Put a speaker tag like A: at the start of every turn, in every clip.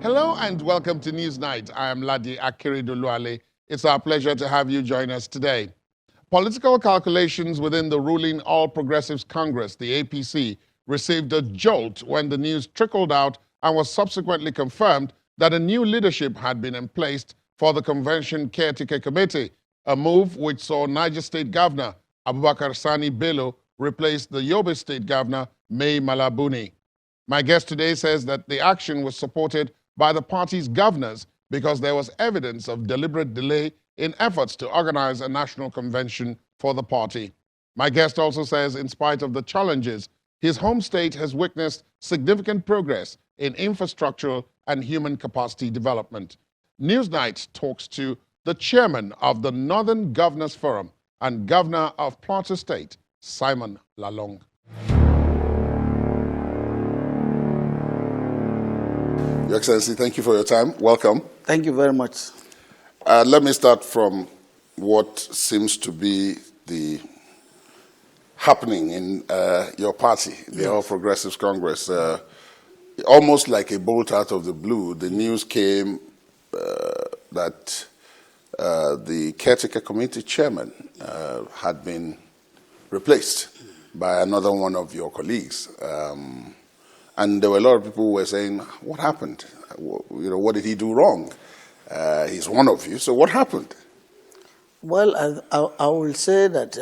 A: Hello and welcome to Newsnight. I am Ladi Akeredoluale. It's our pleasure to have you join us today. Political calculations within the ruling All Progressives Congress, the APC, received a jolt when the news trickled out and was subsequently confirmed that a new leadership had been emplaced for the convention caretaker committee, a move which saw Niger State Governor Abubakar Sani Bello replace the Yobe State Governor Mai Malabuni. My guest today says that the action was supported by the party's governors because there was evidence of deliberate delay in efforts to organize a national convention for the party. My guest also says, in spite of the challenges, his home state has witnessed significant progress in infrastructural and human capacity development. Newsnight talks to the chairman of the Northern Governors Forum and governor of Plateau State, Simon Lalong. Your Excellency, thank you for your time. Welcome.
B: Thank you very much.
A: Let me start from what seems to be the happening in your party, the All Progressives Congress. Almost like a bolt out of the blue, the news came that the caretaker committee chairman had been replaced by another one of your colleagues. And there were a lot of people who were saying, what happened? What did he do wrong? He's one of you, so what happened?
B: Well, I will say that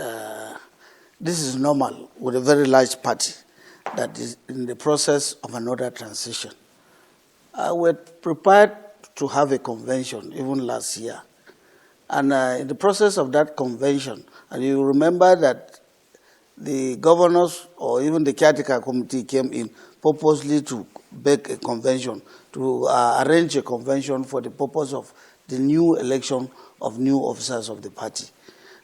B: this is normal with a very large party that is in the process of another transition. We're prepared to have a convention even last year. And in the process of that convention, and you remember that the governors or even the caretaker committee came in purposely to make a convention, to arrange a convention for the purpose of the new election of new officers of the party.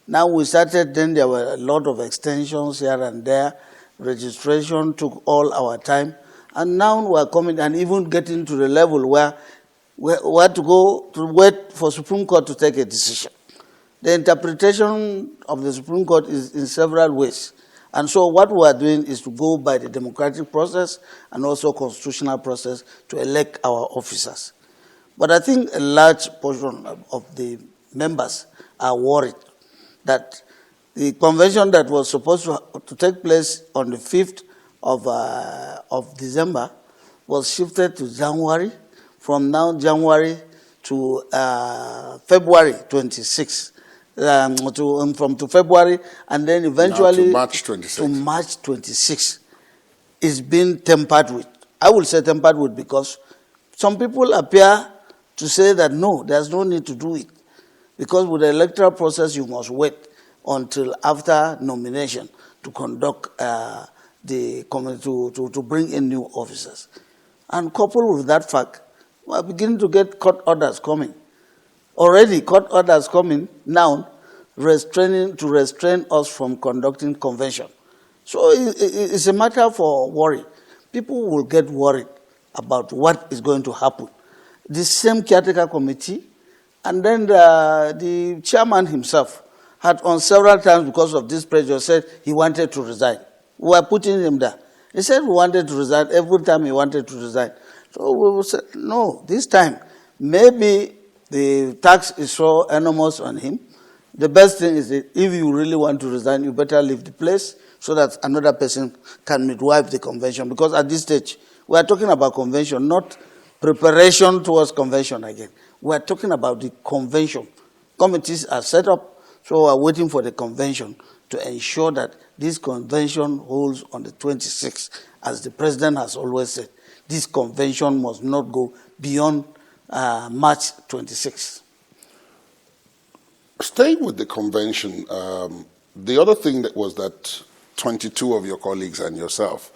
B: Now we started, then there were a lot of extensions here and there. Registration took all our time. And now we're coming and even getting to the level where we had to go to wait for Supreme Court to take a decision. The interpretation of the Supreme Court is in several ways. And so what we are doing is to go by the democratic process and also constitutional process to elect our officers. But I think a large portion of the members are worried that the convention that was supposed to take place on the 5th of December was shifted to January, from now January to February 26th. To February, and then eventually
A: to March 26th.
B: To March 26th is being tampered with. I will say tampered with because some people appear to say that no, there's no need to do it. Because with the electoral process, you must wait until after nomination to conduct to bring in new officers. And coupled with that fact, we are beginning to get court orders coming. Already court orders coming now to restrain us from conducting convention. So it's a matter for worry. People will get worried about what is going to happen. The same caretaker committee, and then the chairman himself had on several times because of this pressure said he wanted to resign. We were putting him there. He said he wanted to resign every time he wanted to resign. So we will say, no, this time, maybe the tax is so enormous on him. The best thing is that if you really want to resign, you better leave the place so that another person can midwife the convention. Because at this stage, we are talking about convention, not preparation towards convention again. We are talking about the convention. Committees are set up, so we are waiting for the convention to ensure that this convention holds on the 26th. As the president has always said, this convention must not go beyond March 26th.
A: Staying with the convention, the other thing that was that 22 of your colleagues and yourself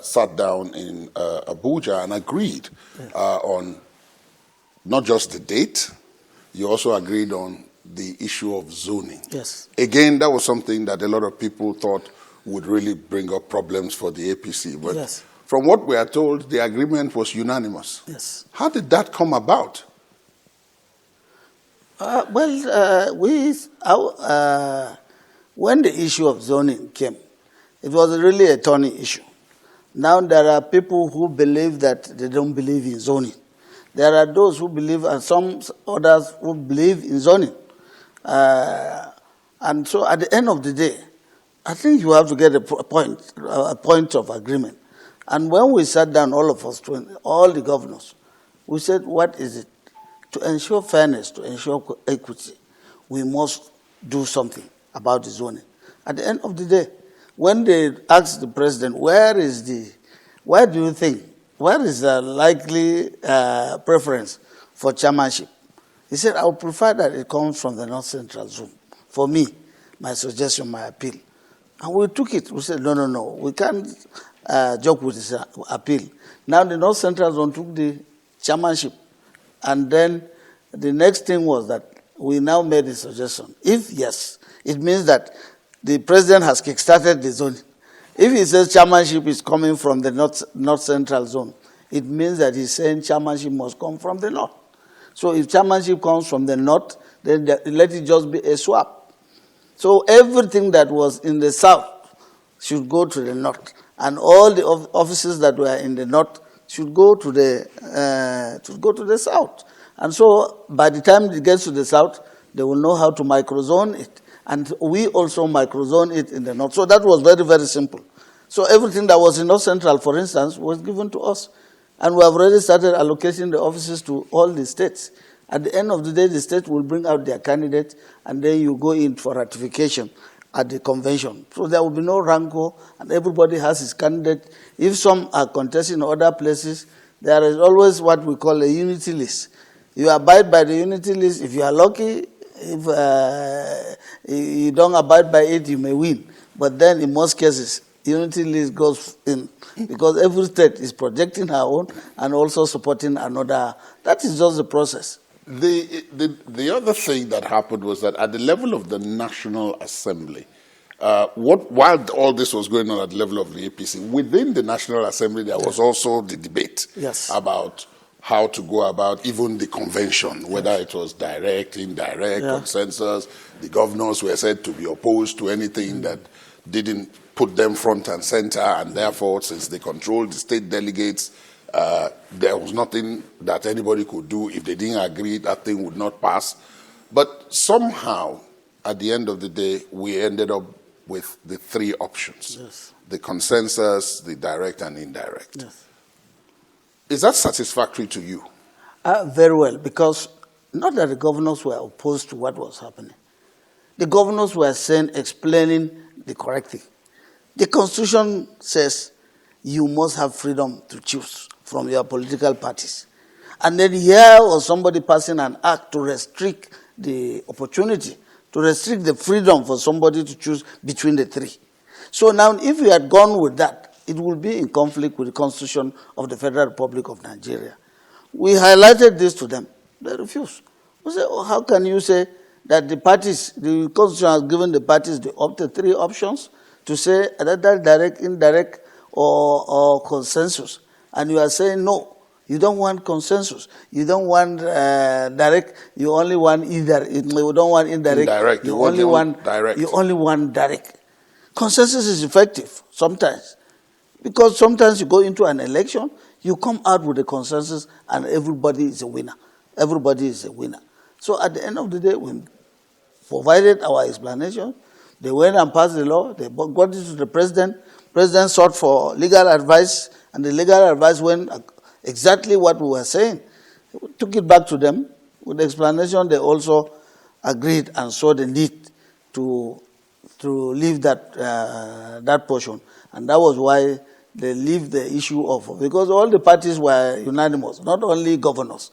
A: sat down in Abuja and agreed on not just the date, you also agreed on the issue of zoning.
B: Yes.
A: Again, that was something that a lot of people thought would really bring up problems for the APC. But from what we are told, the agreement was unanimous.
B: Yes.
A: How did that come about?
B: When the issue of zoning came, it was really a thorny issue. Now there are people who believe that they don't believe in zoning. There are those who believe, and some others who believe in zoning. And so at the end of the day, I think you have to get a point of agreement. And when we sat down, all of us, all the governors, we said, what is it? To ensure fairness, to ensure equity, we must do something about the zoning. At the end of the day, when they asked the president, where do you think, where is the likely preference for chairmanship? He said, I would prefer that it comes from the North Central Zone. For me, my suggestion, my appeal. And we took it. We said, no, we can't joke with this appeal. Now the North Central Zone took the chairmanship. And then the next thing was that we now made a suggestion. If yes, it means that the president has kickstarted the zone. If he says chairmanship is coming from the North Central Zone, it means that he's saying chairmanship must come from the North. So if chairmanship comes from the North, then let it just be a swap. So everything that was in the South should go to the North. And all the offices that were in the North should go to the South. And so by the time it gets to the South, they will know how to microzone it. And we also microzone it in the North. So that was very, very simple. So everything that was in North Central, for instance, was given to us. And we have already started allocating the offices to all the states. At the end of the day, the state will bring out their candidate, and then you go in for ratification at the convention. So there will be no rancor, and everybody has his candidate. If some are contesting in other places, there is always what we call a unity list. You abide by the unity list. If you are lucky, if you don't abide by it, you may win. But then in most cases, unity list goes in because every state is projecting her own and also supporting another. That is just the process.
A: The other thing that happened was that at the level of the National Assembly, while all this was going on at the level of the APC, within the National Assembly there was also the debate about how to go about even the convention, whether it was direct, indirect, consensus. The governors were said to be opposed to anything that didn't put them front and center, and therefore, since they controlled the state delegates, there was nothing that anybody could do. If they didn't agree, that thing would not pass. But somehow, at the end of the day, we ended up with the three options. The consensus, the direct and indirect. Is that satisfactory to you?
B: Very well, because not that the governors were opposed to what was happening. The governors were explaining the correct thing. The Constitution says you must have freedom to choose from your political parties. And then here was somebody passing an act to restrict the opportunity, to restrict the freedom for somebody to choose between the three. So now if we had gone with that, it would be in conflict with the Constitution of the Federal Republic of Nigeria. We highlighted this to them. They refused. We said, oh, how can you say that the parties, the Constitution has given the parties the three options to say either direct, indirect, or consensus. And you are saying, no, you don't want consensus. You don't want direct. You only want either. You don't want indirect. You only want direct. You only want direct. Consensus is effective sometimes. Because sometimes you go into an election, you come out with a consensus, and everybody is a winner. Everybody is a winner. So at the end of the day, we provided our explanation. They went and passed the law. They got it to the president. President sought for legal advice, and the legal advice went exactly what we were saying. We took it back to them. With the explanation, they also agreed and saw the need to leave that portion. And that was why they leave the issue of, because all the parties were unanimous, not only governors.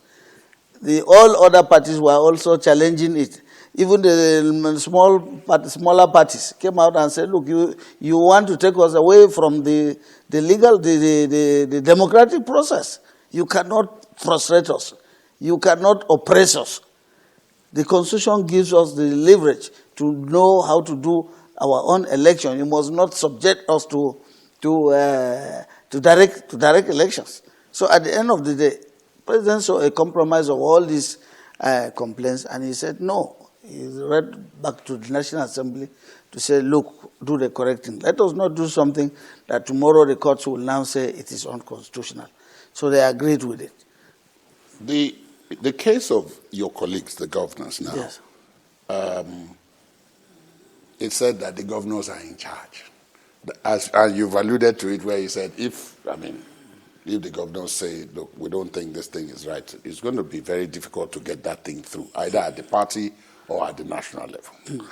B: All other parties were also challenging it. Even the smaller parties came out and said, look, you want to take us away from the democratic process. You cannot frustrate us. You cannot oppress us. The Constitution gives us the leverage to know how to do our own election. You must not subject us to direct elections. So at the end of the day, the President saw a compromise of all these complaints, and he said no. He read back to the National Assembly to say, look, do the correct thing. Let us not do something that tomorrow the courts will now say it is unconstitutional. So they agreed with it.
C: The case of your colleagues, the governors now,
B: Yes.
C: it said that the governors are in charge. And you've alluded to it where you said, if the governors say, look, we don't think this thing is right, it's going to be very difficult to get that thing through, either at the party or at the national level.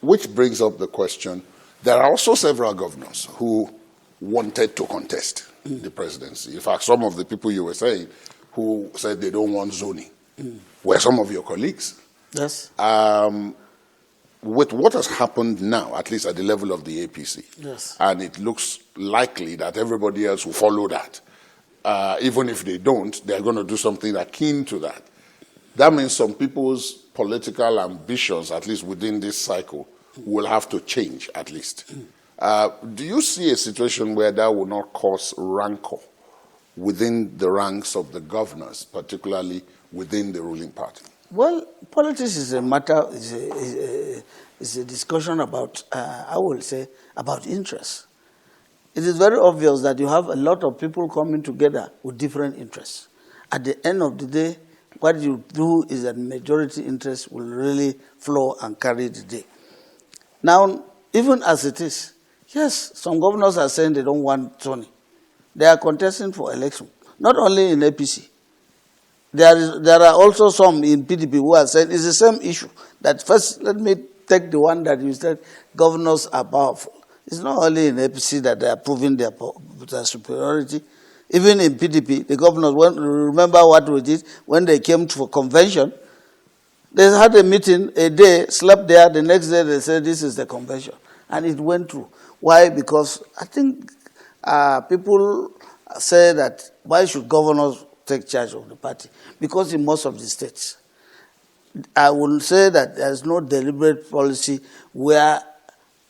C: Which brings up the question, there are also several governors who wanted to contest the presidency. In fact, some of the people you were saying who said they don't want zoning were some of your colleagues.
B: Yes.
C: With what has happened now, at least at the level of the APC,
B: Yes.
C: and it looks likely that everybody else will follow that, even if they don't, they're going to do something akin to that. That means some people's political ambitions, at least within this cycle, will have to change, at least. Do you see a situation where that will not cause rancor within the ranks of the governors, particularly within the ruling party?
B: Well, politics is a matter, is a discussion about, I will say, about interests. It is very obvious that you have a lot of people coming together with different interests. At the end of the day, what you do is that majority interest will really flow and carry the day. Now, even as it is, yes, some governors are saying they don't want zoning. They are contesting for election, not only in APC. There are also some in PDP who are saying it's the same issue. That first, let me take the one that you said, governors are powerful. It's not only in APC that they are proving their superiority. Even in PDP, the governors, remember what we did when they came to a convention? They had a meeting, a day, slept there, the next day they said this is the convention. And it went through. Why? Because I think people say that why should governors take charge of the party? Because in most of the states, I would say that there's no deliberate policy where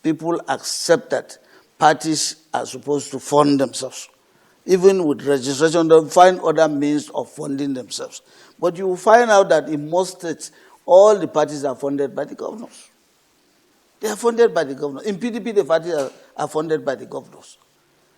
B: people accept that parties are supposed to fund themselves. Even with registration, they'll find other means of funding themselves. But you will find out that in most states, all the parties are funded by the governors. They are funded by the governors. In PDP, the parties are funded by the governors.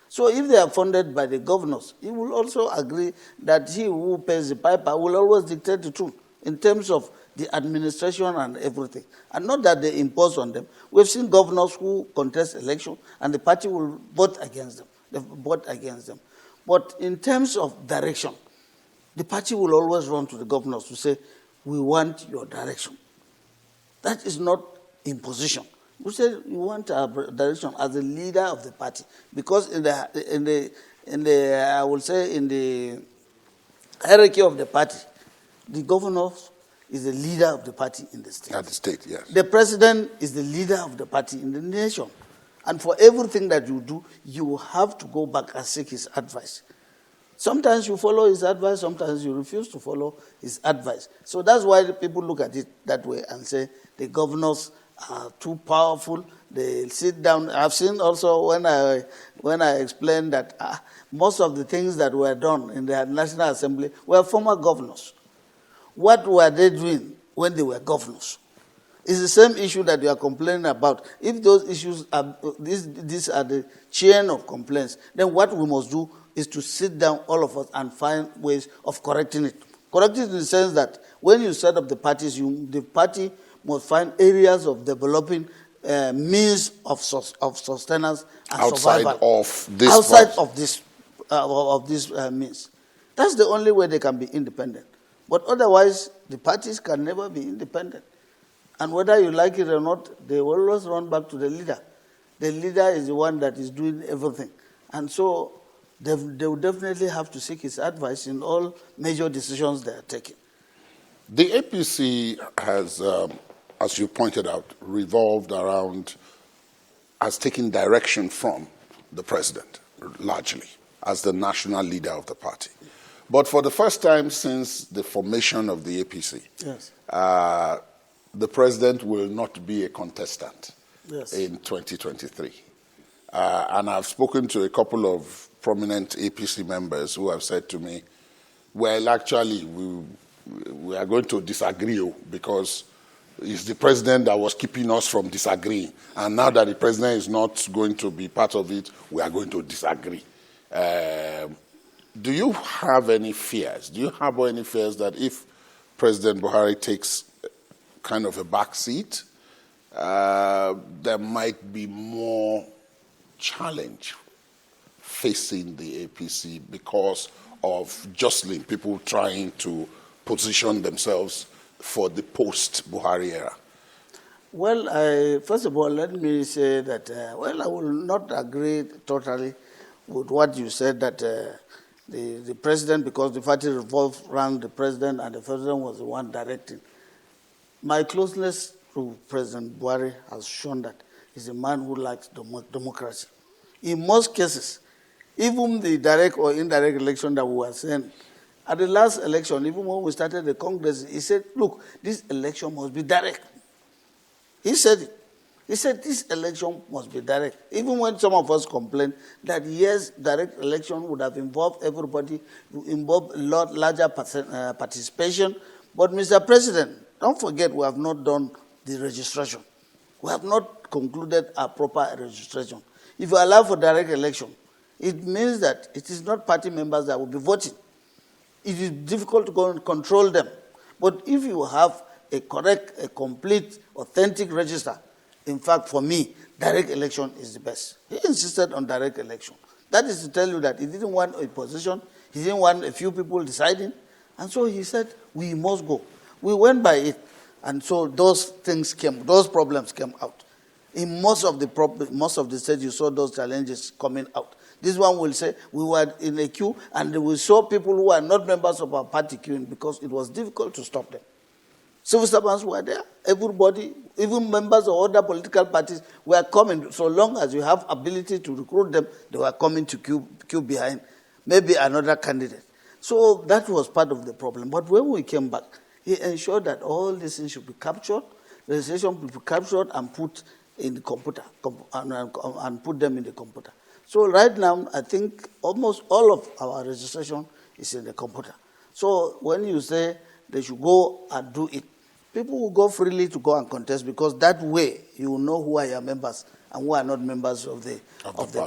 B: So if they are funded by the governors, he will also agree that he who pays the piper will always dictate the truth in terms of the administration and everything. And not that they impose on them. We've seen governors who contest election and the party will vote against them. They vote against them. But in terms of direction, the party will always run to the governors to say, we want your direction. That is not imposition. We say you want our direction as a leader of the party, because in the I will say in the hierarchy of the party, the governor is the leader of the party in the state.
C: At the state, yes.
B: The president is the leader of the party in the nation, and for everything that you do, you have to go back and seek his advice. Sometimes you follow his advice, sometimes you refuse to follow his advice. So that's why the people look at it that way and say the governors are too powerful. They sit down. I've seen also when I explained that most of the things that were done in the National Assembly were former governors. What were they doing when they were governors? It's the same issue that you are complaining about. If those issues are, these are the chain of complaints, then what we must do is to sit down, all of us, and find ways of correcting it. Correcting it in the sense that when you set up the parties, the party must find areas of developing means of sustenance and
C: outside
B: survival.
C: Outside
B: of this means. That's the only way they can be independent. But otherwise, the parties can never be independent. And whether you like it or not, they will always run back to the leader. The leader is the one that is doing everything. And so they will definitely have to seek his advice in all major decisions they are taking.
C: The APC has, as you pointed out, revolved around, has taken direction from the president, largely, as the national leader of the party. But for the first time since the formation of the APC,
B: yes,
C: the president will not be a contestant
B: yes,
C: in 2023. And I've spoken to a couple of prominent APC members who have said to me, well, actually, we are going to disagree because it's the president that was keeping us from disagreeing. And now that the president is not going to be part of it, we are going to disagree. do you have any fears? Do you have any fears that if President Buhari takes kind of a back seat, there might be more challenge facing the APC because of jostling, people trying to position themselves for the post-Buhari era?
B: Well, first of all, let me say that, well, I will not agree totally with what you said, that the president, because the party revolved around the president and the president was the one directing. My closeness to President Buhari has shown that he's a man who likes democracy. In most cases, even the direct or indirect election that we were saying, at the last election, even when we started the Congress, he said, look, this election must be direct. He said it. He said this election must be direct. Even when some of us complained that, yes, direct election would have involved everybody, involved a lot larger participation. But, Mr. President, don't forget we have not done the registration. We have not concluded a proper registration. If you allow for direct election, it means that it is not party members that will be voting. It is difficult to go and control them. But if you have a correct, a complete, authentic register, in fact, for me, direct election is the best. He insisted on direct election. That is to tell you that he didn't want a position, he didn't want a few people deciding, and so he said, we must go. We went by it, and so those problems came out. In most of the states, you saw those challenges coming out. This one will say, we were in a queue, and we saw people who are not members of our party queuing because it was difficult to stop them. Civil servants were there. Everybody, even members of other political parties, were coming. So long as you have ability to recruit them, they were coming to queue behind maybe another candidate. So that was part of the problem. But when we came back, he ensured that all these things should be captured, registration should be captured and put in the computer, and put them in the computer. So right now, I think almost all of our registration is in the computer. So when you say they should go and do it, people will go freely to go and contest, because that way you will know who are your members and who are not members of the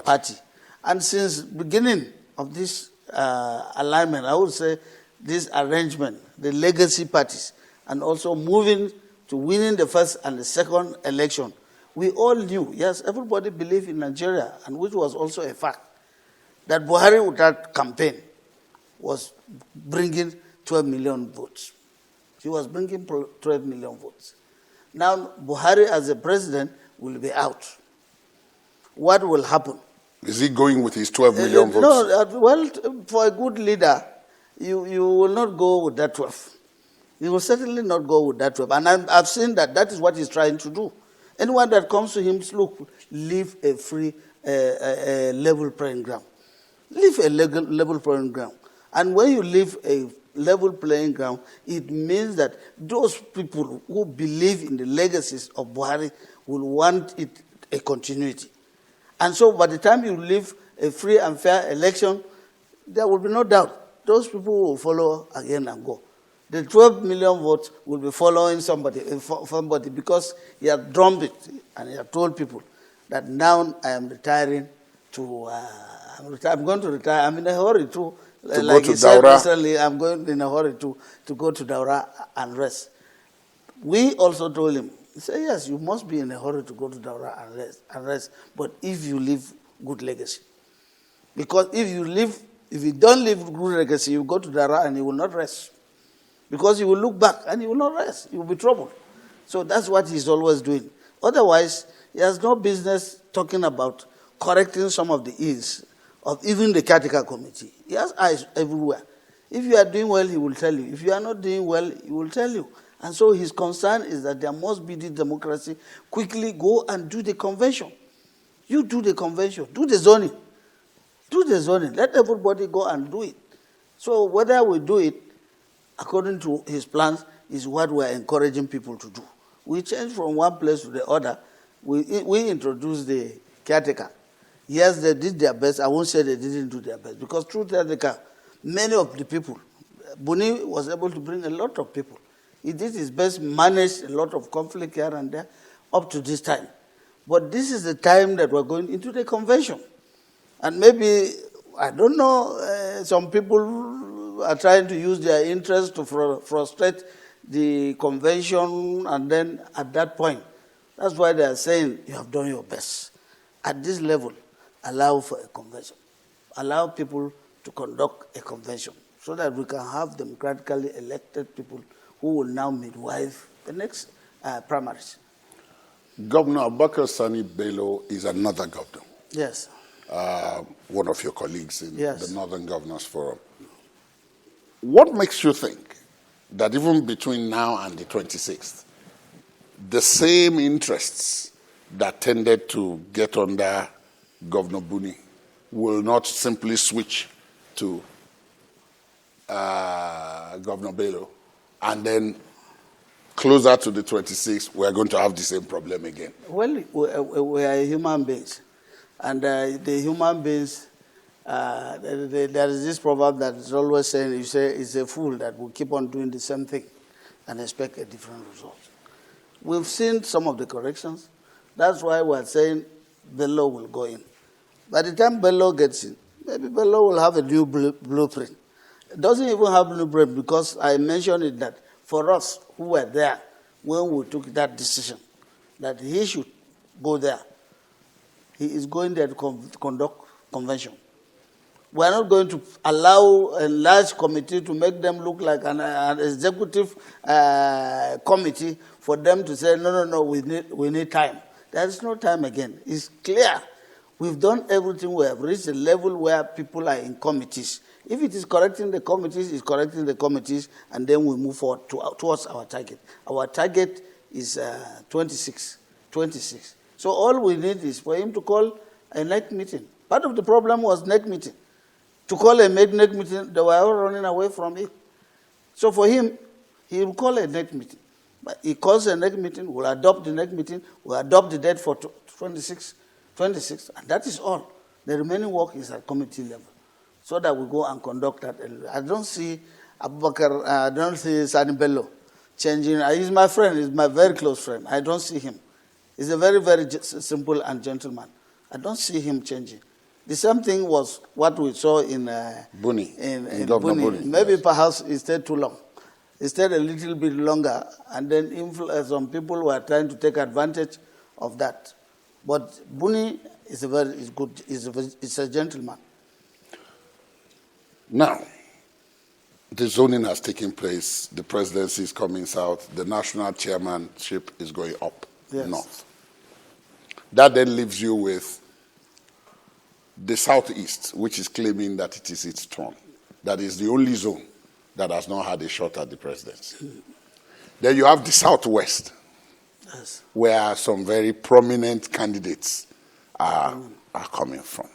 B: party. And since beginning of this alignment, I would say this arrangement, the legacy parties, and also moving to winning the first and the second election, we all knew, yes, everybody believed in Nigeria, and which was also a fact, that Buhari with that campaign was bringing 12 million votes. He was bringing 12 million votes. Now, Buhari as a president will be out. What will happen?
C: Is he going with his 12 million votes?
B: No, well, for a good leader, you will not go with that 12. You will certainly not go with that 12. And I've seen that is what he's trying to do. Anyone that comes to him, look, leave a free, level playing ground. Leave a level playing ground. And when you leave a level playing ground, it means that those people who believe in the legacies of Buhari will want it a continuity. And so by the time you leave a free and fair election, there will be no doubt. Those people will follow again and go. The 12 million votes will be following somebody because he has drummed it and he has told people that now I am retiring to, I'm going to retire. I'm in a hurry to like
C: go to
B: he said
C: Daura.
B: recently, I'm going in a hurry to go to Daura and rest. We also told him, he said, yes, you must be in a hurry to go to Daura and rest, but if you leave good legacy. Because if you don't leave good legacy, you go to Daura and you will not rest. Because you will look back and you will not rest. You will be troubled. So that's what he's always doing. Otherwise, he has no business talking about correcting some of the ills of even the caretaker committee. He has eyes everywhere. If you are doing well, he will tell you. If you are not doing well, he will tell you. And so his concern is that there must be the democracy. Quickly go and do the convention. You do the convention. Do the zoning. Do the zoning. Let everybody go and do it. So whether we do it according to his plans is what we are encouraging people to do. We change from one place to the other. We introduced the caretaker. Yes, they did their best. I won't say they didn't do their best, because through caretaker, many of the people, Buni was able to bring a lot of people. He did his best, managed a lot of conflict here and there up to this time. But this is the time that we're going into the convention. And maybe, I don't know, some people are trying to use their interest to frustrate the convention, and then at that point, that's why they are saying you have done your best. At this level, allow for a convention. Allow people to conduct a convention so that we can have democratically elected people who will now midwife the next primaries.
C: Governor Abubakar Sani Bello is another governor.
B: Yes.
C: One of your colleagues in
B: Yes.
C: the Northern Governors Forum. What makes you think that even between now and the 26th, the same interests that tended to get under Governor Buni will not simply switch to Governor Bello, and then closer to the 26th, we're going to have the same problem again?
B: Well, we are human beings. And the human beings, there is this proverb that is always saying, you say it's a fool that will keep on doing the same thing and expect a different result. We've seen some of the corrections. That's why we're saying Bello will go in. By the time Bello gets in, maybe Bello will have a new blueprint. It doesn't even have blueprint because I mentioned it that for us who were there when we took that decision, that he should go there, he is going there to conduct convention. We are not going to allow a large committee to make them look like an executive committee for them to say, no, we need time. There is no time again. It's clear. We've done everything. We have reached a level where people are in committees. If it is correcting the committees, it's correcting the committees, and then we move forward towards our target. Our target is 26. So all we need is for him to call a NEC meeting. Part of the problem was NEC meeting. To call a NEC meeting, they were all running away from it. So for him, he will call a NEC meeting. But he calls a NEC meeting, we'll adopt the NEC meeting, we'll adopt the date for 26, and that is all. The remaining work is at committee level, so that we go and conduct that. I don't see Abubakar, I don't see Sani Bello changing. He's my friend, he's my very close friend. I don't see him. He's a very, very simple and gentleman. I don't see him changing. The same thing was what we saw in
C: Buni,
B: in
C: Governor
B: Buni.
C: Buni.
B: Maybe
C: Yes.
B: perhaps he stayed too long. He stayed a little bit longer, and then some people were trying to take advantage of that. But Buni is good. Is a gentleman.
C: Now, the zoning has taken place. The presidency is coming south. The national chairmanship is going up north. That then leaves you with the southeast, which is claiming that it is its turn. That is the only zone that has not had a shot at the presidency. Then you have the southwest, where some very prominent candidates are coming from.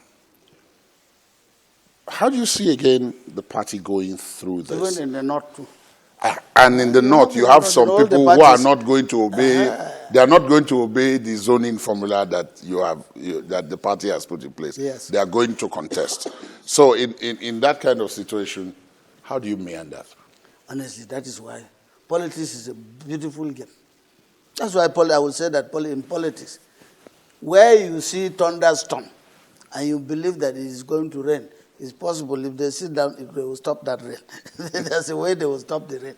C: How do you see again the party going through this?
B: Even in the north too.
C: And in the north, you have some people who are not going to obey. They are not going to obey the zoning formula that that the party has put in place.
B: Yes.
C: They are going to contest. So, in that kind of situation, how do you meander?
B: Honestly, that is why politics is a beautiful game. That's why I would say that in politics, where you see thunderstorm and you believe that it is going to rain, it's possible if they sit down, they will stop that rain. There's a way they will stop the rain.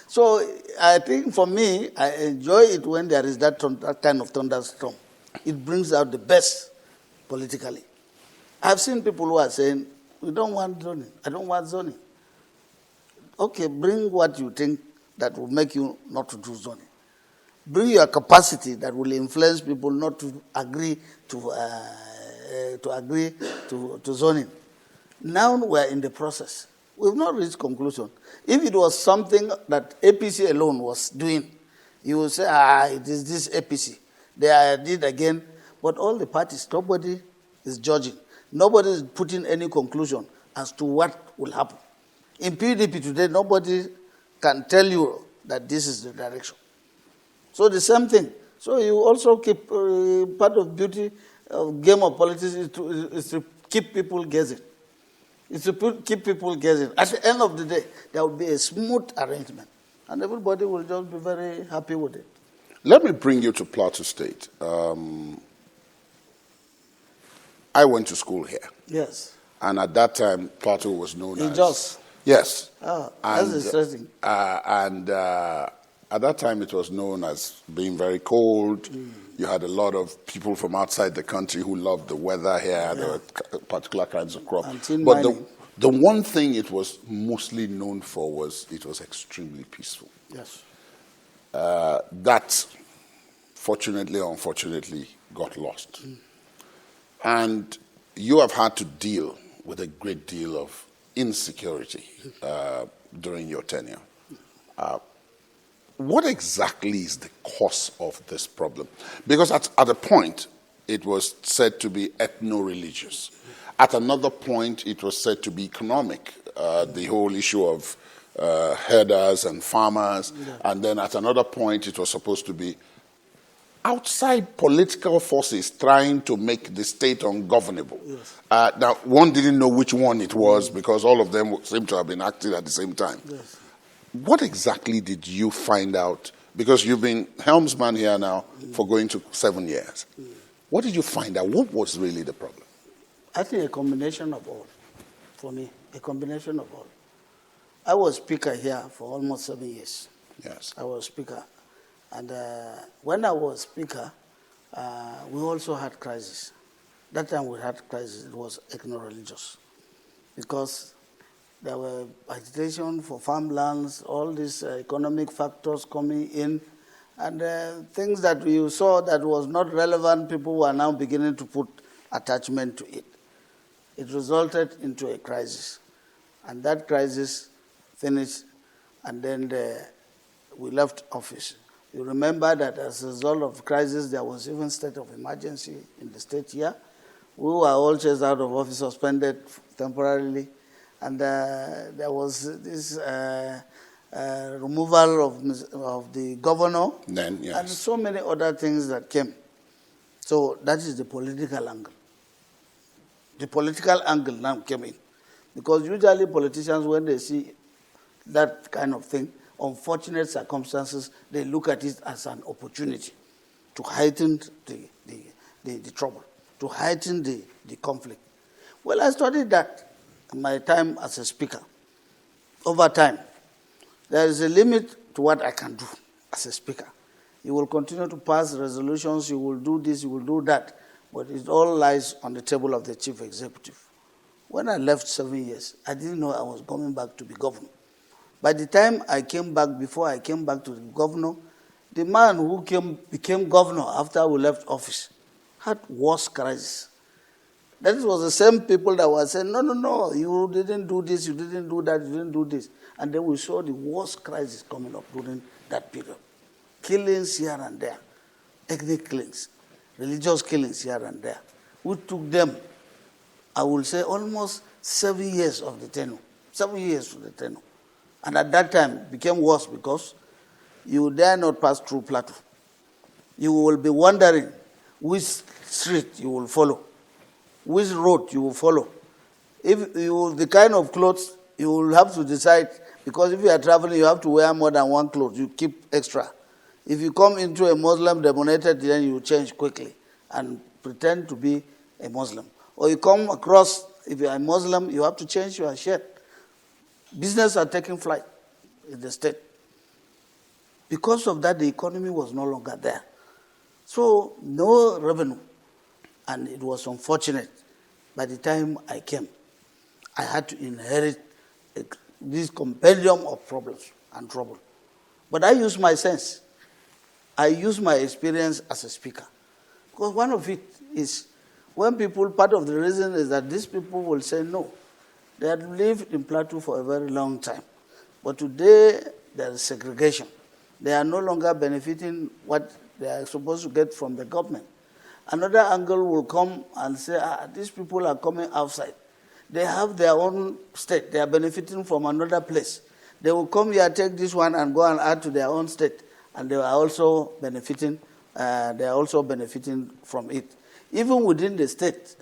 B: So I think for me, I enjoy it when there is that kind of thunderstorm. It brings out the best politically. I've seen people who are saying, we don't want zoning. I don't want zoning. Okay, bring what you think that will make you not to do zoning. Bring your capacity that will influence people not to agree to zoning. Now we're in the process. We've not reached conclusion. If it was something that APC alone was doing, you would say, it is this APC. They did again. But all the parties, nobody is judging. Nobody is putting any conclusion as to what will happen. In PDP today, nobody can tell you that this is the direction. So the same thing. So you also keep, part of beauty of game of politics is to keep people guessing. It's to keep people guessing. At the end of the day, there will be a smooth arrangement. And everybody will just be very happy with it.
C: Let me bring you to Plateau State. I went to school here.
B: Yes.
C: And at that time, Plateau was known as...
B: Jos.
C: Yes.
B: Oh, that's interesting.
C: At that time, it was known as being very cold. You had a lot of people from outside the country who loved the weather here. There were particular kinds of crops. But the one thing it was mostly known for was it was extremely peaceful.
B: Yes.
C: That, fortunately or unfortunately, got lost. And you have had to deal with a great deal of insecurity during your tenure. What exactly is the cause of this problem? Because at a point, it was said to be ethno-religious. At another point, it was said to be economic, the whole issue of herders and farmers. Yeah. And then at another point, it was supposed to be outside political forces trying to make the state ungovernable. Yes. Now, one didn't know which one it was because all of them seem to have been acting at the same time. Yes. What exactly did you find out? Because you've been helmsman here now for going to 7 years. What did you find out? What was really the problem?
B: I think a combination of all, for me, a combination of all. I was speaker here for almost 7 years.
C: Yes.
B: I was speaker. And when I was speaker, we also had crisis. That time we had crisis, it was ethno-religious. Because there were agitation for farmlands, all these economic factors coming in, and things that you saw that was not relevant, people were now beginning to put attachment to it. It resulted into a crisis. And that crisis finished, and then we left office. You remember that as a result of the crisis, there was even state of emergency in the state here. We were all chased out of office, suspended temporarily. And there was this removal of the governor,
C: then, yes.
B: And so many other things that came. So that is the political angle. The political angle now came in. Because usually politicians, when they see that kind of thing, unfortunate circumstances, they look at it as an opportunity to heighten the trouble, to heighten the conflict. Well, I studied that. My time as a speaker. Over time, there is a limit to what I can do as a speaker. You will continue to pass resolutions, you will do this, you will do that, but it all lies on the table of the chief executive. When I left 7 years, I didn't know I was coming back to be governor. By the time I came back, before I came back to the governor, the man who became governor after we left office had worse crisis. That was the same people that were saying, no, you didn't do this, you didn't do that, you didn't do this. And then we saw the worst crisis coming up during that period. Killings here and there, ethnic killings, religious killings here and there. We took them, I will say, almost 7 years of the tenure. 7 years of the tenure. And at that time, it became worse because you dare not pass through Plateau. You will be wondering which street you will follow, which road you will follow. If you the kind of clothes, you will have to decide, because if you are traveling, you have to wear more than one clothes. You keep extra. If you come into a Muslim-dominated, then you change quickly and pretend to be a Muslim. Or you come across, if you are a Muslim, you have to change your shirt. Business are taking flight in the state. Because of that, the economy was no longer there. So no revenue. And it was unfortunate. By the time I came, I had to inherit this compendium of problems and trouble. But I used my sense. I used my experience as a speaker. Because one of it is, when people, part of the reason is that these people will say no. They had lived in Plateau for a very long time. But today, there is segregation. They are no longer benefiting what they are supposed to get from the government. Another angle will come and say, these people are coming outside. They have their own state. They are benefiting from another place. They will come here, take this one, and go and add to their own state. And they are also benefiting. From it. Even within the state,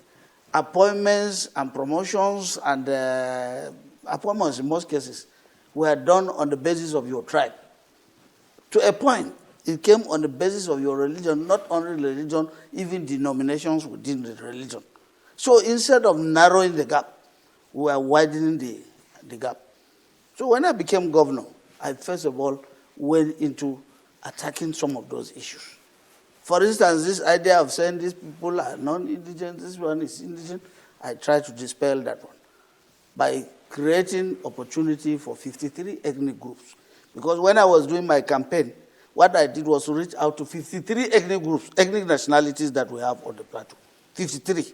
B: appointments and promotions and appointments in most cases were done on the basis of your tribe. To a point, it came on the basis of your religion, not only religion, even denominations within the religion. So instead of narrowing the gap, we were widening the gap. So when I became governor, I first of all went into attacking some of those issues. For instance, this idea of saying these people are non-indigent, this one is indigent, I tried to dispel that one by creating opportunity for 53 ethnic groups. Because when I was doing my campaign, what I did was to reach out to 53 ethnic groups, ethnic nationalities that we have on the plateau. 53.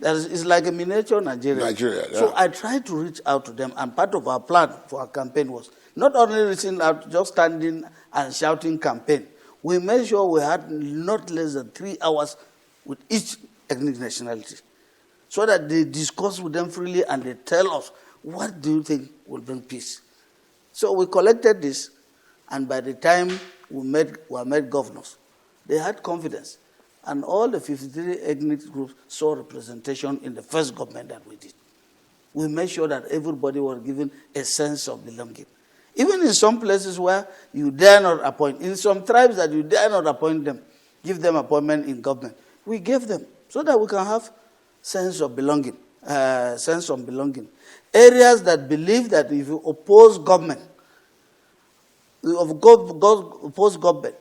B: It's like a miniature Nigeria.
C: Nigeria, yeah.
B: So I tried to reach out to them, and part of our plan for our campaign was not only reaching out, just standing and shouting campaign. We made sure we had not less than 3 hours with each ethnic nationality, so that they discuss with them freely and they tell us, what do you think will bring peace? So we collected this, and by the time we were made governors, they had confidence. And all the 53 ethnic groups saw representation in the first government that we did. We made sure that everybody was given a sense of belonging. Even in some places where you dare not appoint, in some tribes that you dare not appoint them, give them appointment in government, we gave them so that we can have sense of belonging. Areas that believe that if you oppose government, you oppose government,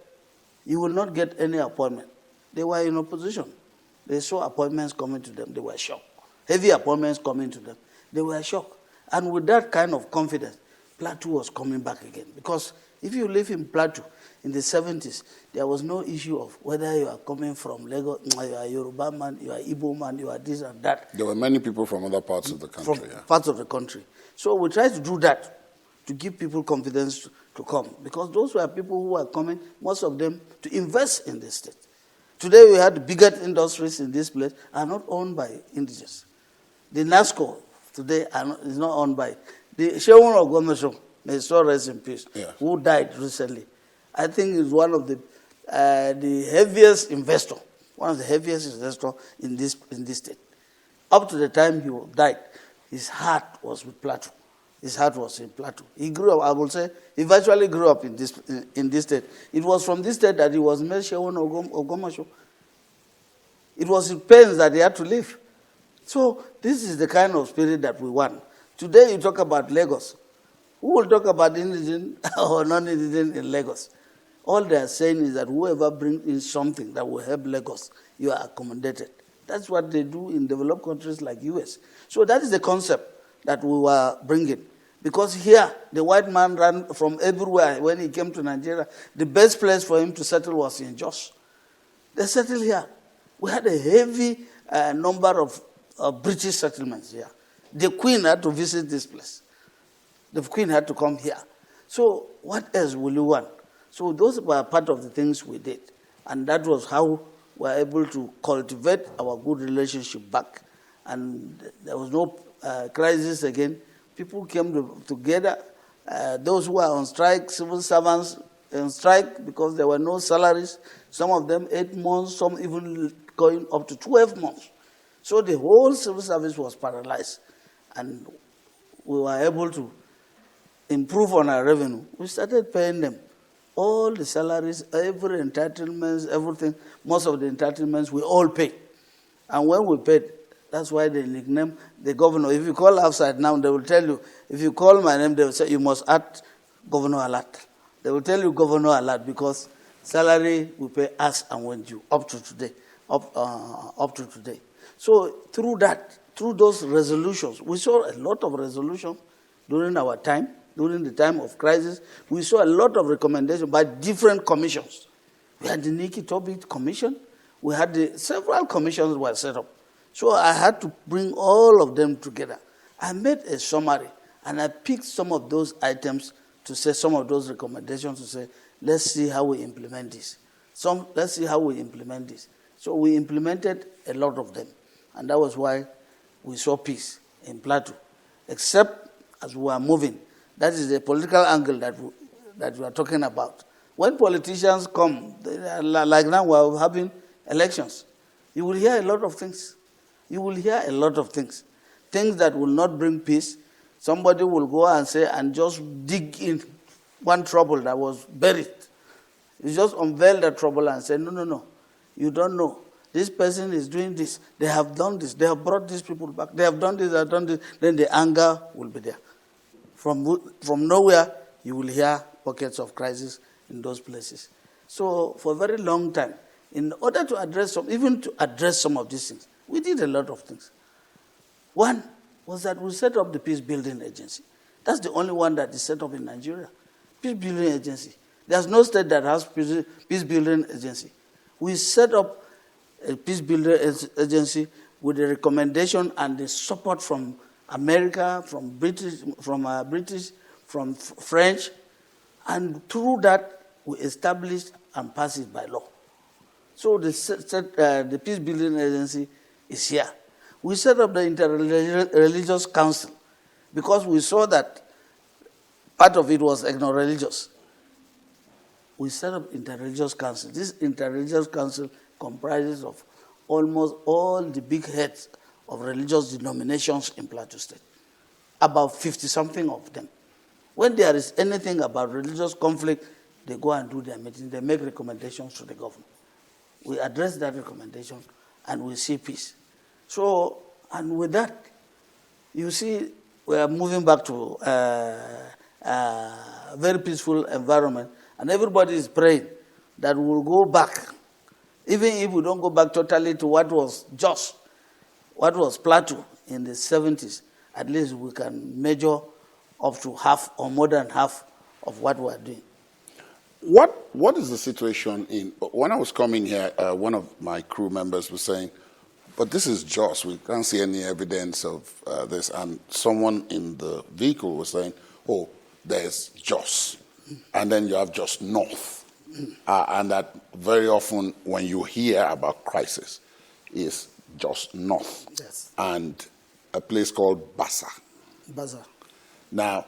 B: you will not get any appointment. They were in opposition. They saw appointments coming to them. They were shocked. Heavy appointments coming to them. They were shocked. And with that kind of confidence, Plateau was coming back again. Because if you live in Plateau in the 70s, there was no issue of whether you are coming from Lagos, you are Yoruba man, you are Igbo man, you are this and that.
C: There were many people from other parts of the country.
B: From parts of the country. So we tried to do that to give people confidence to come. Because those were people who were coming, most of them, to invest in the state. Today, we had the biggest industries in this place are not owned by indigenous. The NASCO today is not owned by the Shewon of Gomesho, may so rest in peace, who died recently. I think is one of the heaviest investor, one of the heaviest investors in this state. Up to the time he died, his heart was with Plateau. His heart was in Plateau. He grew up, I will say, he virtually grew up in this state. It was from this state that he was made Shewon Ogomasho. It was in pains that he had to live. So this is the kind of spirit that we want. Today you talk about Lagos. Who will talk about indigent or non-indigent in Lagos? All they are saying is that whoever brings in something that will help Lagos, you are accommodated. That's what they do in developed countries like US. So that is the concept that we were bringing. Because here, the white man ran from everywhere when he came to Nigeria. The best place for him to settle was in Jos. They settled here. We had a heavy number of British settlements here. The Queen had to visit this place. The Queen had to come here. So what else will you want? So those were part of the things we did. And that was how we were able to cultivate our good relationship back. And there was no crisis again. People came together. Those who were on strike, civil servants on strike because there were no salaries. Some of them 8 months, some even going up to 12 months. So the whole civil service was paralyzed. And we were able to improve on our revenue. We started paying them all the salaries, every entitlements, everything. Most of the entitlements we all paid. And when we paid, that's why they nickname the governor. If you call outside now, they will tell you, if you call my name, they will say, you must add Governor Alert. They will tell you Governor Alert because salary we pay us and when due, up to today. So through that, through those resolutions, we saw a lot of resolutions during our time, during the time of crisis. We saw a lot of recommendations by different commissions. We had the Nikki Tobit Commission. We had several commissions were set up. So I had to bring all of them together. I made a summary, and I picked some of those items to say, some of those recommendations to say, let's see how we implement this. Let's see how we implement this. So we implemented a lot of them, and that was why we saw peace in Plateau. Except as we were moving, that is the political angle that we are talking about. When politicians come, like now we are having elections, you will hear a lot of things. You will hear a lot of things. Things that will not bring peace. Somebody will go and say, and just dig in one trouble that was buried. You just unveil that trouble and say, no, you don't know. this person is doing this, they have done this, they have brought these people back, they have done this, they have done this, then the anger will be there. From nowhere, you will hear pockets of crisis in those places. So for a very long time, in order to address some of these things, we did a lot of things. One was that we set up the Peace Building Agency. That's the only one that is set up in Nigeria. Peace Building Agency. There's no state that has Peace Building Agency. We set up a Peace Building Agency with the recommendation and the support from America, from British, from French, and through that we established and passed it by law. So the Peace Building Agency is here. We set up the Interreligious Council because we saw that part of it was ethno-religious. We set up Interreligious Council. This Interreligious Council comprises of almost all the big heads of religious denominations in Plateau State, about 50-something of them. When there is anything about religious conflict, they go and do their meetings. They make recommendations to the government. We address that recommendation and we see peace. So, and with that, you see, we are moving back to a very peaceful environment, and everybody is praying that we will go back, even if we don't go back totally to what was just, what was Plateau in the 70s, at least we can measure up to half or more than half of what we are doing.
C: What is the situation in, when I was coming here, one of my crew members was saying, but this is Jos, we can't see any evidence of this, and someone in the vehicle was saying, oh, there's Jos, and then you have Jos North, and that very often when you hear about crisis is Jos North,
B: yes,
C: and a place called Bassa.
B: Bassa.
C: Now,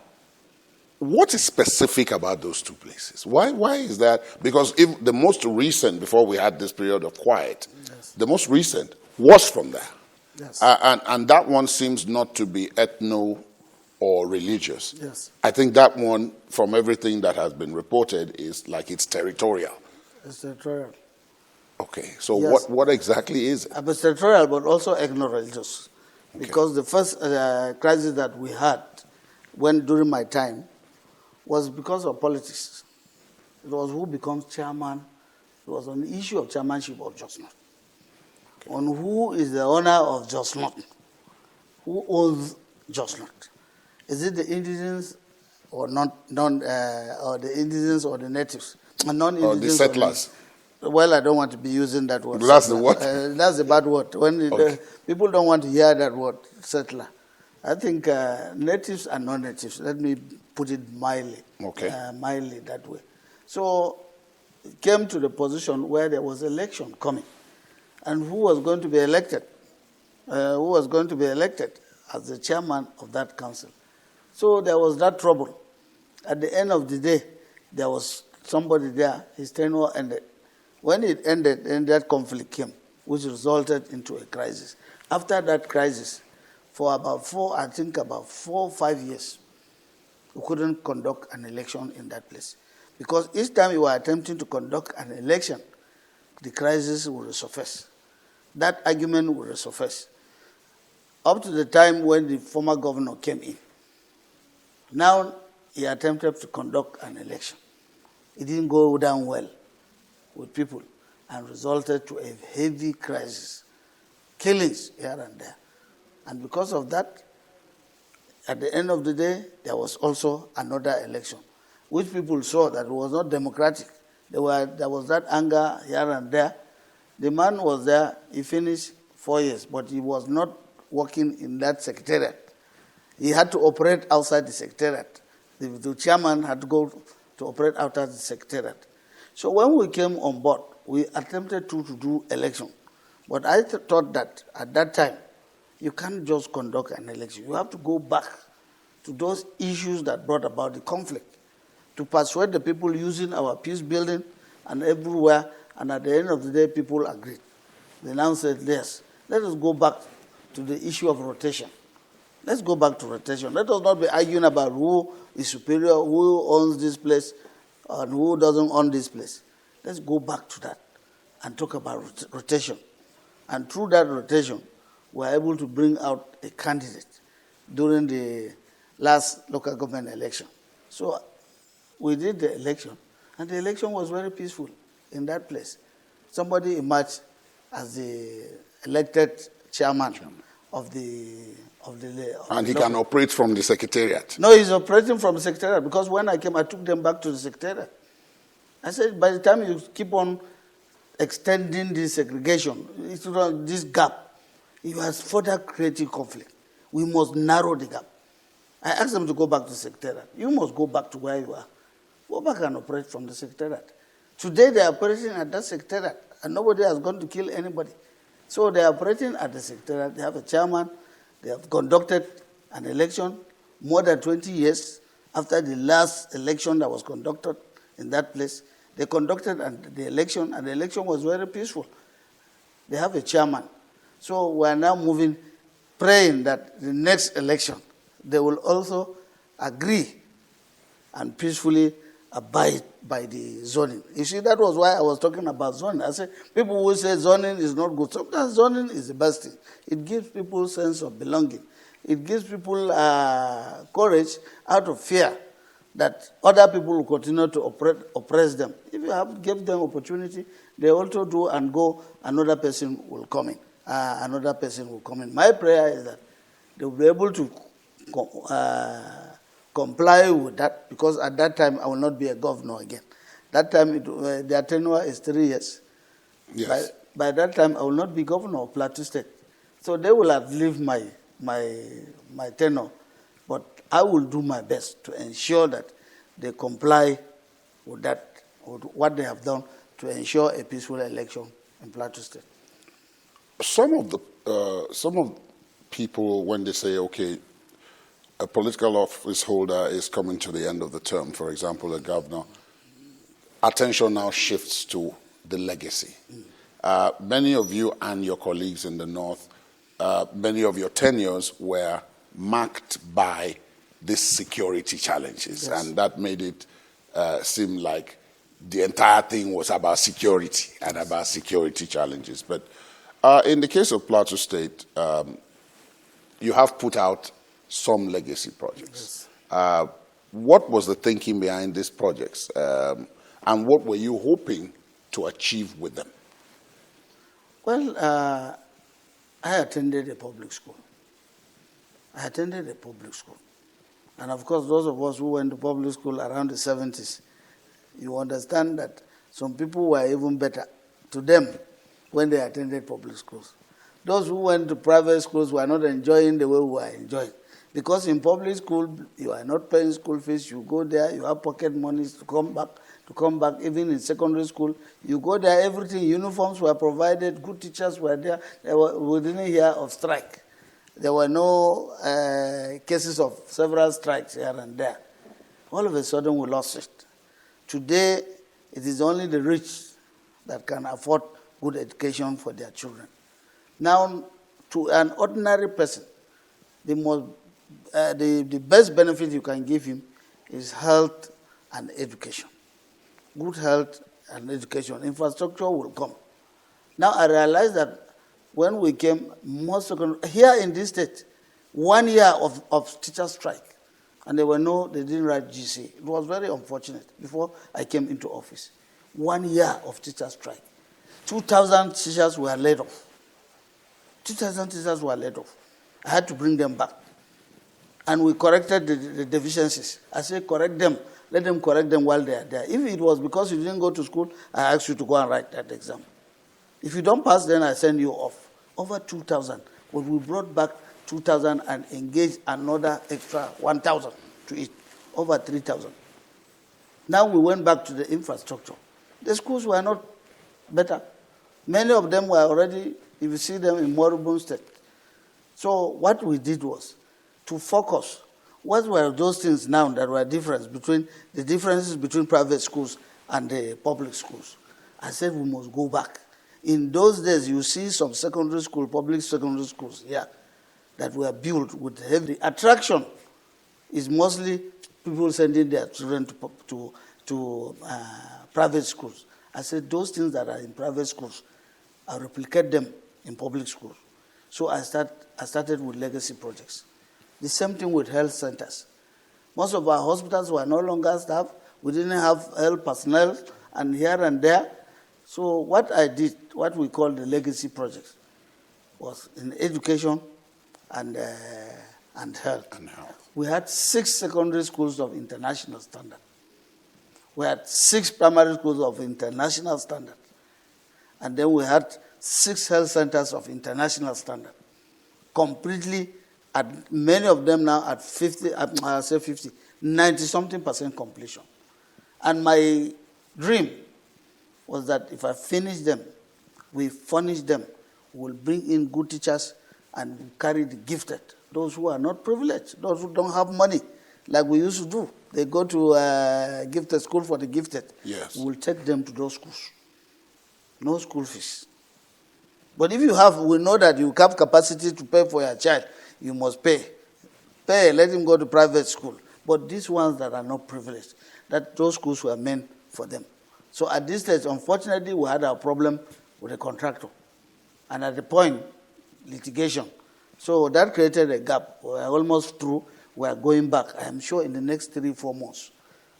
C: what is specific about those two places? Why is that? Because if the most recent, before we had this period of quiet, yes, the most recent was from there.
B: Yes.
C: And that one seems not to be ethno or religious.
B: Yes.
C: I think that one, from everything that has been reported, is like it's territorial.
B: It's territorial.
C: Okay, so
B: yes,
C: what exactly is it?
B: It's territorial, but also ethno-religious. Okay. Because the first crisis that we had during my time was because of politics. It was who becomes chairman. It was on the issue of chairmanship of Jos North. Okay. On who is the owner of Jos North. Who owns Jos North? Is it the indigenous or or the indigenous or the natives? Non-indigenous
C: or the settlers?
B: Well, I don't want to be using that word.
C: That's the word?
B: That's a bad word. When
C: okay,
B: people don't want to hear that word, settler. I think natives and non-natives, let me put it mildly,
C: okay,
B: mildly that way. So it came to the position where there was election coming. And who was going to be elected? Who was going to be elected as the chairman of that council? So there was that trouble. At the end of the day, there was somebody there, his tenure ended. When it ended, then that conflict came, which resulted into a crisis. After that crisis, for about 4 or 5 years, we couldn't conduct an election in that place. Because each time we were attempting to conduct an election, the crisis would resurface. That argument would resurface. Up to the time when the former governor came in. Now he attempted to conduct an election. It didn't go down well with people and resulted to a heavy crisis, killings here and there. And because of that, at the end of the day, there was also another election, which people saw that it was not democratic. There was that anger here and there. The man was there, he finished 4 years, but he was not working in that secretariat. He had to operate outside the secretariat. The chairman had to go to operate outside the secretariat. So when we came on board, we attempted to do election. But I thought that at that time, you can't just conduct an election. You have to go back to those issues that brought about the conflict, to persuade the people using our peace building and everywhere, and at the end of the day, people agreed. They now said, yes, let us go back to the issue of rotation. Let's go back to rotation. Let us not be arguing about who is superior, who owns this place, and who doesn't own this place. Let's go back to that and talk about rotation. And through that rotation, we were able to bring out a candidate during the last local government election. So we did the election, and the election was very peaceful in that place. Somebody emerged as the elected chairman of the
C: And he can operate from the secretariat.
B: No, he's operating from the secretariat, because when I came, I took them back to the secretariat. I said, by the time you keep on extending this segregation, this gap, you are further creating conflict. We must narrow the gap. I asked them to go back to the secretariat. You must go back to where you are. Go back and operate from the secretariat. Today they are operating at that secretariat, and nobody has gone to kill anybody. So they are operating at the secretariat. They have a chairman. They have conducted an election more than 20 years after the last election that was conducted in that place. They conducted the election, and the election was very peaceful. They have a chairman. So we are now moving, praying that the next election, they will also agree and peacefully abide by the zoning. You see, that was why I was talking about zoning. I said, people who say zoning is not good. Sometimes zoning is the best thing. It gives people a sense of belonging. It gives people courage out of fear that other people will continue to oppress them. If you give them opportunity, they also do and go, another person will come in. Another person will come in. My prayer is that they will be able to comply with that, because at that time I will not be a governor again. That time their tenure is 3 years.
C: Yes.
B: By that time I will not be governor of Plateau State. So they will have lived my tenure. But I will do my best to ensure that they comply with that, with what they have done to ensure a peaceful election in Plateau State.
C: Some of people, when they say, okay, a political office holder is coming to the end of the term, for example, a governor, attention now shifts to the legacy. Many of you and your colleagues in the North, many of your tenures were marked by these security challenges,
B: yes.
C: And that made it seem like the entire thing was about security and about security challenges. But in the case of Plateau State, you have put out some legacy projects.
B: Yes.
C: What was the thinking behind these projects, and what were you hoping to achieve with them?
B: Well, I attended a public school. And of course, those of us who went to public school around the 70s, you understand that some people were even better to them when they attended public schools. Those who went to private schools were not enjoying the way we were enjoying. Because in public school, you are not paying school fees, you go there, you have pocket monies to come back. Even in secondary school, you go there, everything, uniforms were provided, good teachers were there. We didn't hear of strike. There were no cases of several strikes here and there. All of a sudden, we lost it. Today, it is only the rich that can afford good education for their children. Now, to an ordinary person, the best benefit you can give him is health and education. Good health and education. Infrastructure will come. Now, I realize that when we came, here in this state, 1 year of teacher strike, and they didn't write GC. It was very unfortunate before I came into office. 1 year of teacher strike. 2,000 teachers were laid off. 2,000 teachers were laid off. I had to bring them back. And we corrected the deficiencies. I say correct them. Let them correct them while they are there. If it was because you didn't go to school, I asked you to go and write that exam. If you don't pass, then I send you off. Over 2,000. But we brought back 2,000 and engaged another extra 1,000 to it. Over 3,000. Now we went back to the infrastructure. The schools were not better. Many of them were already, if you see them, in moribund state. So what we did was to focus. What were those things now that were differences between private schools and the public schools? I said we must go back. In those days, you see some secondary school, public secondary schools here that were built with heavy attraction. Is mostly people sending their children to private schools. I said those things that are in private schools, I'll replicate them in public schools. So I started with legacy projects. The same thing with health centers. Most of our hospitals were no longer staffed. We didn't have health personnel and here and there. So what I did, what we call the legacy projects, was in education and health. We had 6 secondary schools of international standard. We had 6 primary schools of international standard. And then we had 6 health centers of international standard. Completely, at many of them now at 90-something% completion. And my dream was that if I finish them, we furnish them, we'll bring in good teachers and carry the gifted, those who are not privileged, those who don't have money, like we used to do. They go to a gifted school for the gifted.
C: Yes.
B: We'll take them to those schools. No school fees. But if you have, we know that you have capacity to pay for your child, you must pay. Pay, let him go to private school. But these ones that are not privileged, that those schools were meant for them. So at this stage, unfortunately, we had a problem with the contractor. And at the point, litigation. So that created a gap. We're almost through. We're going back. I am sure in the next 3-4 months,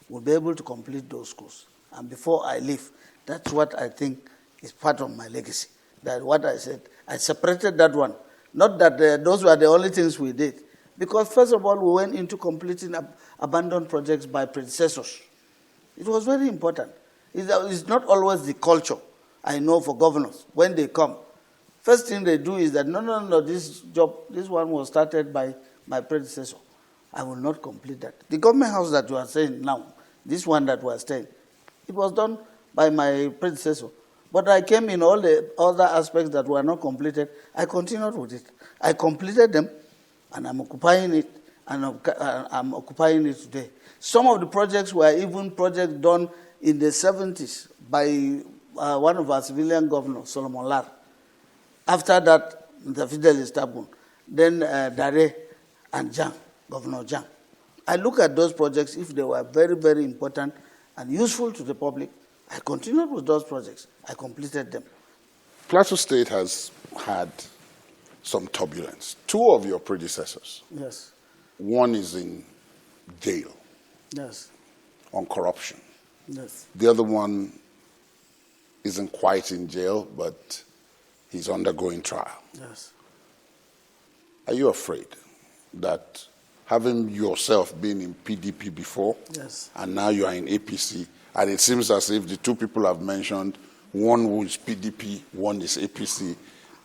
B: we'll be able to complete those schools. And before I leave, that's what I think is part of my legacy. That what I said, I separated that one. Not that those were the only things we did. Because first of all, we went into completing abandoned projects by predecessors. It was very important. It's not always the culture, I know, for governors. When they come, first thing they do is that, no, this one was started by my predecessor. I will not complete that. The government house that you are saying now, this one that we are staying, it was done by my predecessor. But I came in all the other aspects that were not completed. I continued with it. I completed them, and I'm occupying it, and I'm occupying it today. Some of the projects were even projects done in the 70s by one of our civilian governors, Solomon Lar. After that, the Fidelis Tabun, then Dare and Jang, Governor Jang. I look at those projects, if they were very, very important and useful to the public, I continued with those projects. I completed them.
C: Plateau State has had some turbulence. 2 of your predecessors.
B: Yes.
C: One is in jail.
B: Yes.
C: On corruption.
B: Yes.
C: The other one isn't quite in jail, but he's undergoing trial.
B: Yes.
C: Are you afraid that having yourself been in PDP before,
B: yes,
C: and now you are in APC, and it seems as if the 2 people I've mentioned, one who is PDP, one is APC,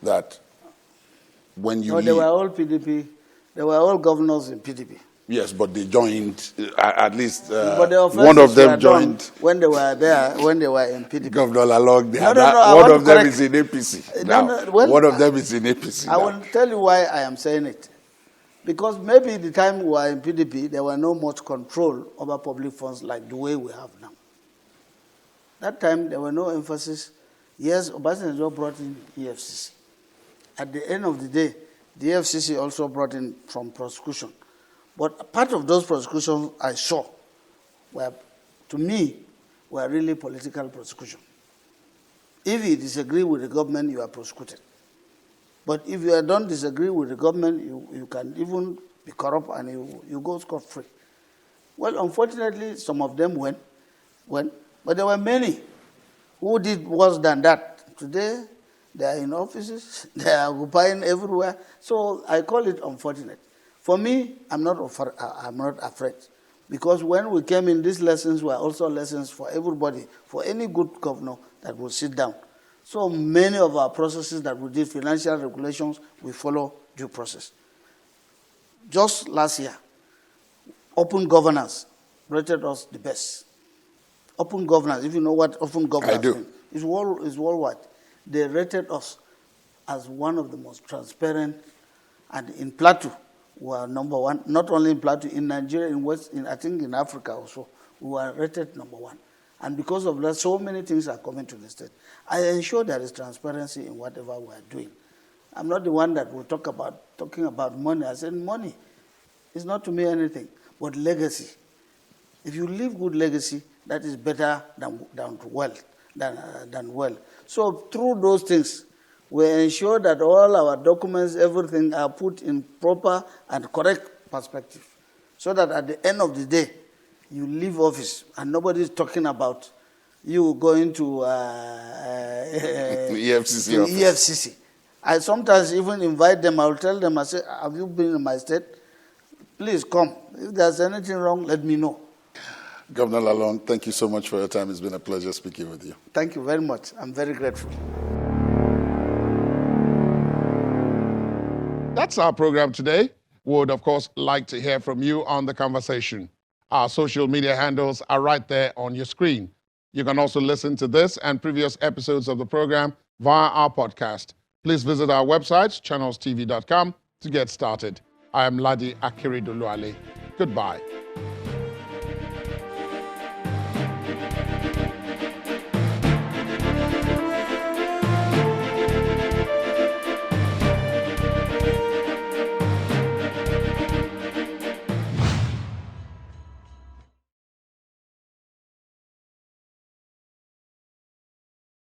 C: that when you
B: leave... they were all PDP. They were all governors in PDP.
C: Yes, but they joined, at least
B: but the
C: one of them joined.
B: When they were there, when they were in PDP.
C: Governor Lalong,
B: one
C: of them is in APC. One of them is in APC.
B: I will tell you why I am saying it. Because maybe the time we were in PDP, there were no much control over public funds like the way we have now. That time, there were no emphasis. Yes, Obasanjo brought in EFCC. At the end of the day, the EFCC also brought in from prosecution. But part of those prosecutions I saw were, to me, were really political prosecution. If you disagree with the government, you are prosecuted. But if you don't disagree with the government, you can even be corrupt and you go scot-free. Well, unfortunately, some of them went, but there were many who did worse than that. Today, they are in offices, they are occupying everywhere. So I call it unfortunate. For me, I'm not afraid. Because when we came in, these lessons were also lessons for everybody, for any good governor that will sit down. So many of our processes that we did, financial regulations, we follow due process. Just last year, open governance rated us the best. Open governance, if you know what open governance means, is worldwide. They rated us as one of the most transparent, and in Plateau, we are #1. Not only in Plateau, in Nigeria, I think in Africa also, we were rated #1. And because of that, so many things are coming to the state. I ensure there is transparency in whatever we are doing. I'm not the one that will talking about money. I said money is not to me anything, but legacy. If you leave good legacy, that is better than wealth. So through those things, We ensure that all our documents, everything are put in proper and correct perspective, so that at the end of the day, you leave office and nobody is talking about you going to
C: EFCC
B: to
C: office.
B: EFCC. I sometimes even invite them. I will tell them, I say, have you been in my state? Please come. If there's anything wrong, let me know.
C: Governor Lalong, thank you so much for your time. It's been a pleasure speaking with you.
B: Thank you very much. I'm very grateful.
A: That's our program today. We would, of course, like to hear from you on the conversation. Our social media handles are right there on your screen. You can also listen to this and previous episodes of the program via our podcast. Please visit our website, channelstv.com, to get started. I am Ladi Akeredoluale. Goodbye.